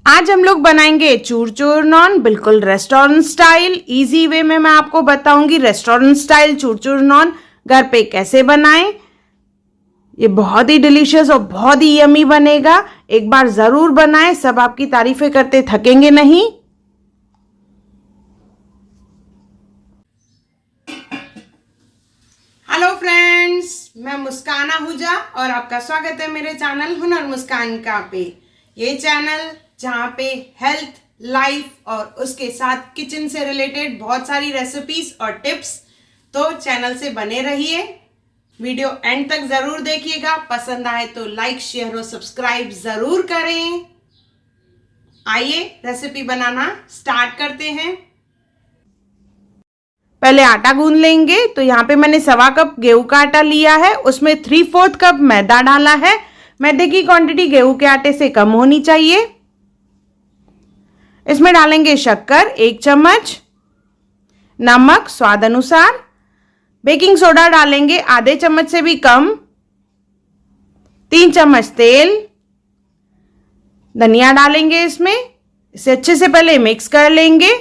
आज हम लोग बनाएंगे चूर चूर नॉन, बिल्कुल रेस्टोरेंट स्टाइल। इजी वे में मैं आपको बताऊंगी रेस्टोरेंट स्टाइल चूर चूर नॉन घर पे कैसे बनाएं। ये बहुत ही डिलीशियस और बहुत ही यमी बनेगा। एक बार जरूर बनाएं, सब आपकी तारीफें करते थकेंगे नहीं। हेलो फ्रेंड्स, मैं मुस्कान आहूजा और आपका स्वागत है मेरे चैनल हुनर मुस्कान का पे। ये चैनल जहाँ पे हेल्थ, लाइफ और उसके साथ किचन से रिलेटेड बहुत सारी रेसिपीज और टिप्स, तो चैनल से बने रहिए। वीडियो एंड तक जरूर देखिएगा। पसंद आए तो लाइक, शेयर और सब्सक्राइब जरूर करें। आइए रेसिपी बनाना स्टार्ट करते हैं। पहले आटा गूंद लेंगे। तो यहाँ पे मैंने 1.25 कप गेहूं का आटा लिया है, उसमें 3/4 कप मैदा डाला है। मैदे की क्वांटिटी गेहूं के आटे से कम होनी चाहिए। इसमें डालेंगे शक्कर 1 चम्मच, नमक स्वाद अनुसार, बेकिंग सोडा डालेंगे आधे चम्मच से भी कम, 3 चम्मच तेल, धनिया डालेंगे इसमें। इसे अच्छे से पहले मिक्स कर लेंगे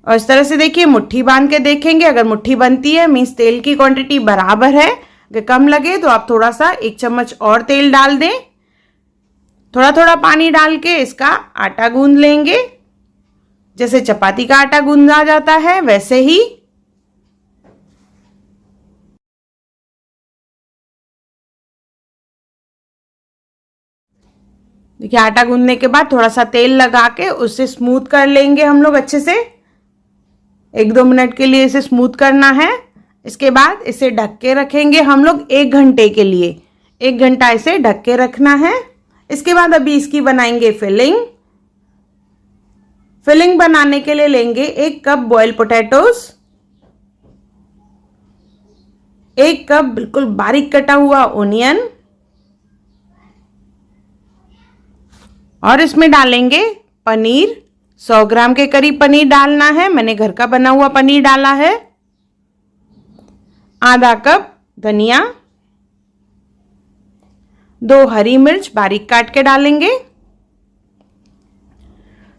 और इस तरह से देखिए मुट्ठी बांध के देखेंगे। अगर मुट्ठी बनती है मीन्स तेल की क्वांटिटी बराबर है। अगर कम लगे तो आप थोड़ा सा 1 चम्मच और तेल डाल दें। थोड़ा थोड़ा पानी डाल के इसका आटा गूंद लेंगे। जैसे चपाती का आटा गूंदा जाता है वैसे ही। देखिए आटा गूंदने के बाद थोड़ा सा तेल लगा के उससे स्मूथ कर लेंगे हम लोग अच्छे से। 1-2 मिनट के लिए इसे स्मूथ करना है। इसके बाद इसे ढक के रखेंगे हम लोग 1 घंटे के लिए। 1 घंटा इसे ढक के रखना है। इसके बाद अभी इसकी बनाएंगे फिलिंग बनाने के लिए लेंगे 1 कप बॉयल पोटैटोज, 1 कप बिल्कुल बारीक कटा हुआ ओनियन और इसमें डालेंगे पनीर। 100 ग्राम के करीब पनीर डालना है। मैंने घर का बना हुआ पनीर डाला है। आधा कप धनिया, 2 हरी मिर्च बारीक काट के डालेंगे।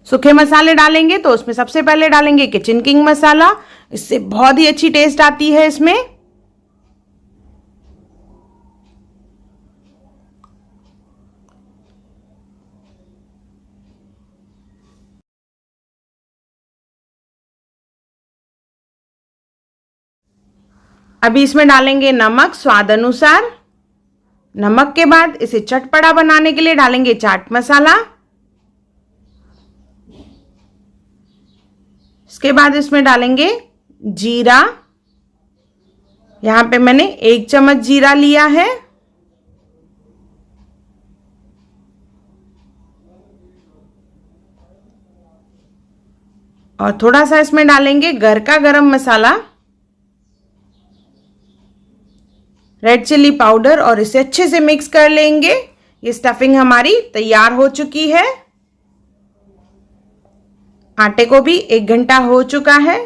सूखे मसाले डालेंगे तो उसमें सबसे पहले डालेंगे किचन किंग मसाला। इससे बहुत ही अच्छी टेस्ट आती है इसमें। अभी इसमें डालेंगे नमक स्वाद अनुसार। नमक के बाद इसे चटपटा बनाने के लिए डालेंगे चाट मसाला। इसके बाद इसमें डालेंगे जीरा। यहां पे मैंने 1 चम्मच जीरा लिया है। और थोड़ा सा इसमें डालेंगे घर का गरम मसाला, रेड चिल्ली पाउडर और इसे अच्छे से मिक्स कर लेंगे। ये स्टफिंग हमारी तैयार हो चुकी है। आटे को भी 1 घंटा हो चुका है।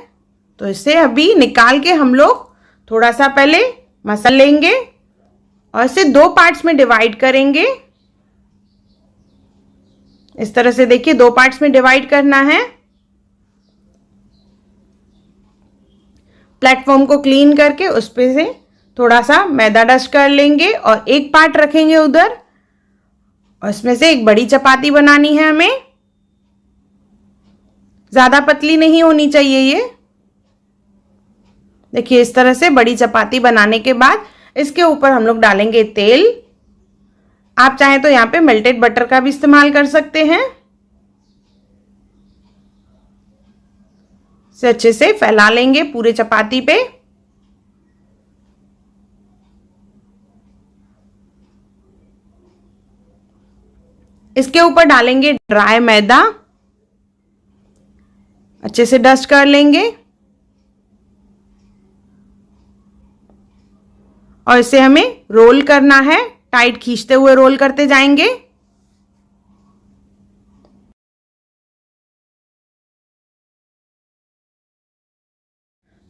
तो इसे अभी निकाल के हम लोग थोड़ा सा पहले मसल लेंगे और इसे 2 पार्ट्स में डिवाइड करेंगे। इस तरह से देखिए 2 पार्ट्स में डिवाइड करना है। प्लेटफॉर्म को क्लीन करके उस पे से थोड़ा सा मैदा डस्ट कर लेंगे और 1 पार्ट रखेंगे उधर। और इसमें से एक बड़ी चपाती बनानी है हमें। ज्यादा पतली नहीं होनी चाहिए ये। देखिए इस तरह से बड़ी चपाती बनाने के बाद इसके ऊपर हम लोग डालेंगे तेल। आप चाहें तो यहाँ पे मेल्टेड बटर का भी इस्तेमाल कर सकते हैं। इसे अच्छे से फैला लेंगे पूरे चपाती पे। इसके ऊपर डालेंगे ड्राई मैदा, अच्छे से डस्ट कर लेंगे और इसे हमें रोल करना है। टाइट खींचते हुए रोल करते जाएंगे।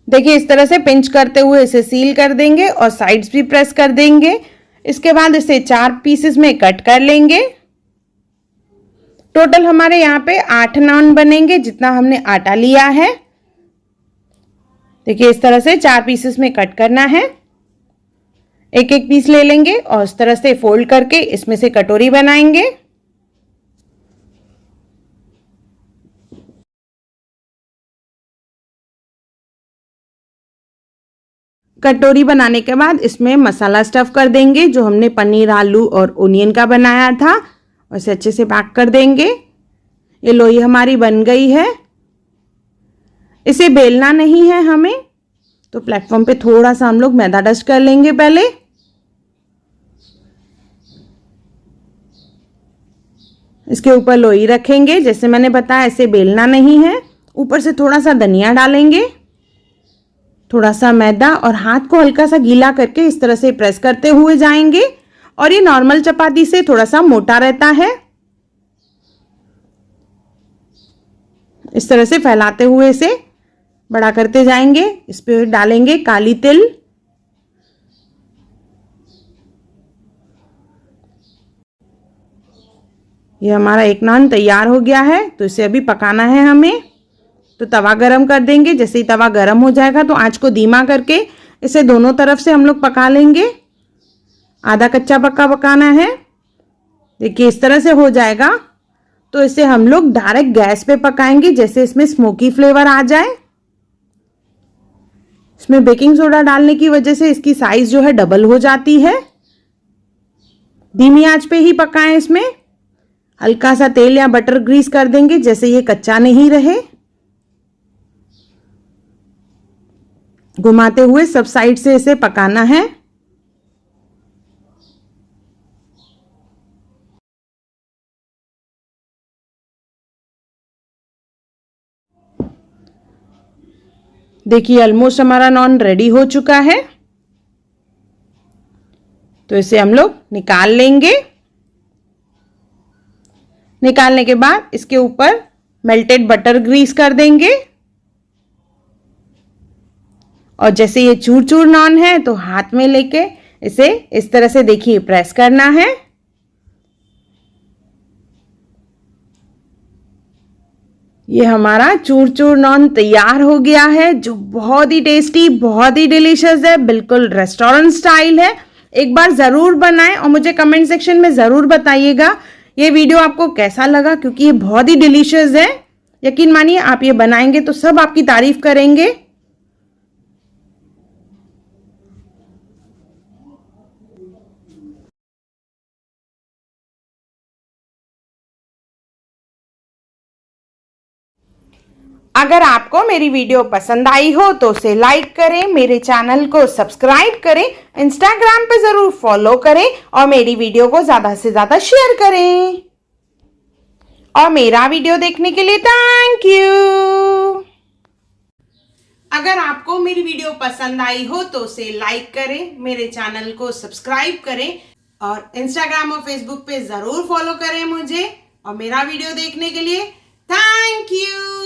देखिए इस तरह से पिंच करते हुए इसे सील कर देंगे और साइड्स भी प्रेस कर देंगे। इसके बाद इसे 4 पीसेस में कट कर लेंगे। टोटल हमारे यहाँ पे 8 नान बनेंगे, जितना हमने आटा लिया है। देखिए इस तरह से 4 पीसेस में कट करना है। एक एक पीस ले लेंगे और इस तरह से फोल्ड करके इसमें से कटोरी बनाएंगे। कटोरी बनाने के बाद इसमें मसाला स्टफ कर देंगे, जो हमने पनीर, आलू और ओनियन का बनाया था, और इसे अच्छे से पैक कर देंगे। ये लोई हमारी बन गई है। इसे बेलना नहीं है हमें, तो प्लेटफॉर्म पे थोड़ा सा हम लोग मैदा डस्ट कर लेंगे पहले। इसके ऊपर लोई रखेंगे, जैसे मैंने बताया इसे बेलना नहीं है। ऊपर से थोड़ा सा धनिया डालेंगे, थोड़ा सा मैदा, और हाथ को हल्का सा गीला करके इस तरह से प्रेस करते हुए जाएंगे। और ये नॉर्मल चपाती से थोड़ा सा मोटा रहता है। इस तरह से फैलाते हुए इसे बड़ा करते जाएंगे। इस पे डालेंगे काली तिल, ये हमारा एक नान तैयार हो गया है। तो इसे अभी पकाना है हमें। तो तवा गरम कर देंगे। जैसे ही तवा गरम हो जाएगा तो आंच को धीमा करके इसे दोनों तरफ से हम लोग पका लेंगे। आधा कच्चा पक्का पकाना है। देखिए इस तरह से हो जाएगा तो इसे हम लोग डायरेक्ट गैस पे पकाएंगे, जैसे इसमें स्मोकी फ्लेवर आ जाए। इसमें बेकिंग सोडा डालने की वजह से इसकी साइज जो है डबल हो जाती है। धीमी आंच पे ही पकाएं। इसमें हल्का सा तेल या बटर ग्रीस कर देंगे, जैसे ये कच्चा नहीं रहे। घुमाते हुए सब साइड से इसे पकाना है। देखिए ऑलमोस्ट हमारा नॉन रेडी हो चुका है। तो इसे हम लोग निकाल लेंगे। निकालने के बाद इसके ऊपर मेल्टेड बटर ग्रीस कर देंगे। और जैसे ये चूर चूर नॉन है तो हाथ में लेके इसे इस तरह से देखिए प्रेस करना है। ये हमारा चूर चूर नॉन तैयार हो गया है, जो बहुत ही टेस्टी, बहुत ही डिलीशियस है। बिल्कुल रेस्टोरेंट स्टाइल है। एक बार ज़रूर बनाएं और मुझे कमेंट सेक्शन में ज़रूर बताइएगा ये वीडियो आपको कैसा लगा, क्योंकि ये बहुत ही डिलीशियस है। यकीन मानिए आप ये बनाएंगे तो सब आपकी तारीफ करेंगे। अगर आपको मेरी वीडियो पसंद आई हो तो उसे लाइक करें, मेरे चैनल को सब्सक्राइब करें, इंस्टाग्राम पे ज़रूर फॉलो करें और मेरी वीडियो को ज़्यादा से ज़्यादा शेयर करें। और मेरा वीडियो देखने के लिए थैंक यू। अगर आपको मेरी वीडियो पसंद आई हो तो उसे लाइक करें, मेरे चैनल को सब्सक्राइब करें और इंस्टाग्राम और फेसबुक पे ज़रूर फॉलो करें मुझे। और मेरा वीडियो देखने के लिए थैंक यू।